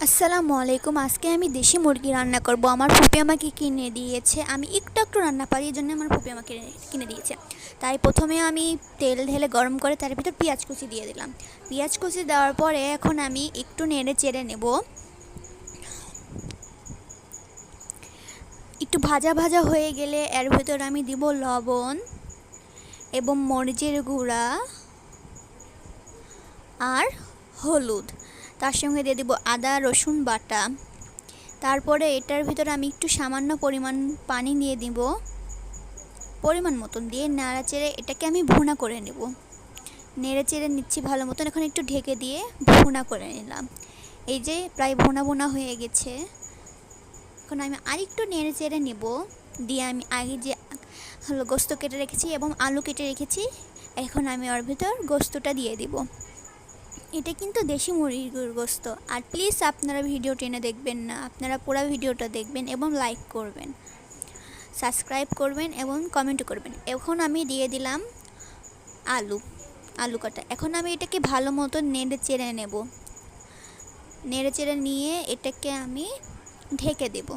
আসসালামু আলাইকুম। আজকে আমি দেশি মুরগি রান্না করব। আমার ফুপি আমাকে কিনে দিয়েছে। আমি একটু রান্না পারি, এই জন্য আমার ফুপি আমাকে কিনে দিয়েছে। তাই প্রথমে আমি তেল ঢেলে গরম করে তার ভিতর পেঁয়াজ কুচি দিয়ে দিলাম। পেঁয়াজ কুচি দেওয়ার পরে এখন আমি একটু নেড়ে চেড়ে নেব। একটু ভাজা ভাজা হয়ে গেলে এর ভিতর আমি দিব লবণ এবং মরিচের গুঁড়া আর হলুদ। তার সঙ্গে দিয়ে দিব আদা রসুন বাটা। তারপরে এটার ভিতরে আমি একটু সামান্য পরিমাণ পানি দিয়ে দিব, পরিমাণ মতন দিয়ে নাড়াচেড়ে এটাকে আমি ভুনা করে নেব। নেড়ে চেড়ে নিচ্ছি ভালো মতন। এখন একটু ঢেকে দিয়ে ভুনা করে নিলাম। এই যে প্রায় ভুনা ভুনা হয়ে গেছে। এখন আমি আরেকটু নেড়ে চেড়ে নেব। দিয়ে আমি আগে যে গোস্ত কেটে রেখেছি এবং আলু কেটে রেখেছি, এখন আমি ওর ভিতর গোস্তটা দিয়ে দিব। এটা কিন্তু দেশি মুরগির গোস্ত। আর প্লিজ আপনারা ভিডিও টেনে দেখবেন না, আপনারা পুরো ভিডিওটা দেখবেন এবং লাইক করবেন, সাবস্ক্রাইব করবেন এবং কমেন্ট করবেন। এখন আমি দিয়ে দিলাম আলু কাটা। এখন আমি এটাকে ভালো মতো নেড়ে চেড়ে নেব। নেড়ে চেড়ে নিয়ে এটাকে আমি ঢেকে দেব।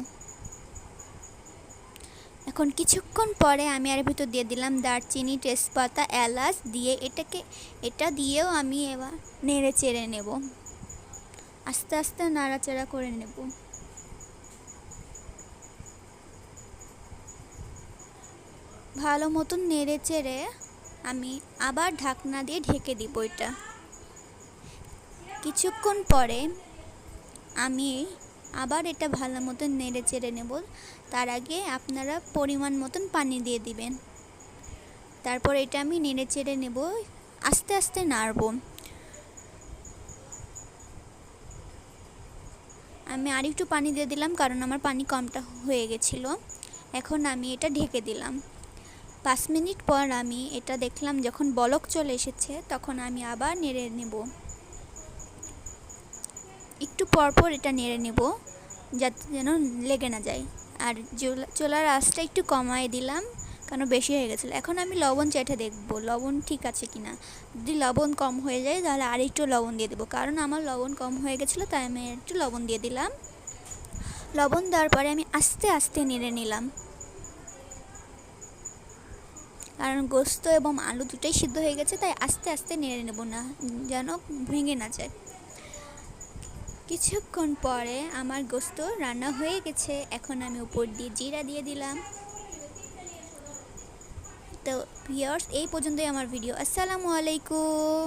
এখন কিছুক্ষণ পরে আমি এর ভিতর দিয়ে দিলাম দারচিনি, তেজপাতা, এলাচ দিয়ে এটা দিয়েও আমি এবার নেড়ে চেড়ে নেব। আস্তে আস্তে নাড়াচাড়া করে নেব। ভালো মতন নেড়ে চেড়ে আমি আবার ঢাকনা দিয়ে ঢেকে দিব। এটা কিছুক্ষণ পরে আমি আবার এটা ভালো মতন নেড়ে চেড়ে নেব। তার আগে আপনারা পরিমাণ মতন পানি দিয়ে দিবেন। তারপর এটা আমি নেড়ে চেড়ে নেব, আস্তে আস্তে নাড়ব। আমি আরেকটু পানি দিয়ে দিলাম কারণ আমার পানি কমটা হয়ে গেছিলো। এখন আমি এটা ঢেকে দিলাম। 5 মিনিট পর আমি এটা দেখলাম যখন বলক চলে এসেছে, তখন আমি আবার নেড়ে নেব। একটু পরপর এটা নেড়ে নেব যাতে যেন লেগে না যায়। আর চুলার আঁচটা একটু কমায় দিলাম কারণ বেশি হয়ে গেছিলো। এখন আমি লবণ চেটে দেখব লবণ ঠিক আছে কিনা। যদি লবণ কম হয়ে যায় তাহলে আর একটু লবণ দিয়ে দেবো, কারণ আমার লবণ কম হয়ে গেছিলো তাই আমি একটু লবণ দিয়ে দিলাম। লবণ দেওয়ার পরে আমি আস্তে আস্তে নেড়ে নিলাম, কারণ গোস্ত এবং আলু দুটোই সিদ্ধ হয়ে গেছে, তাই আস্তে আস্তে নেড়ে নেব না যেন ভেঙে না যায়। কিছুক্ষণ পরে আমার গোস্ত রান্না হয়ে গেছে। এখন আমি উপর দিয়ে জিরা দিয়ে দিলাম। তো ভিউয়ার্স, এই পর্যন্তই আমার ভিডিও। আসসালামু আলাইকুম।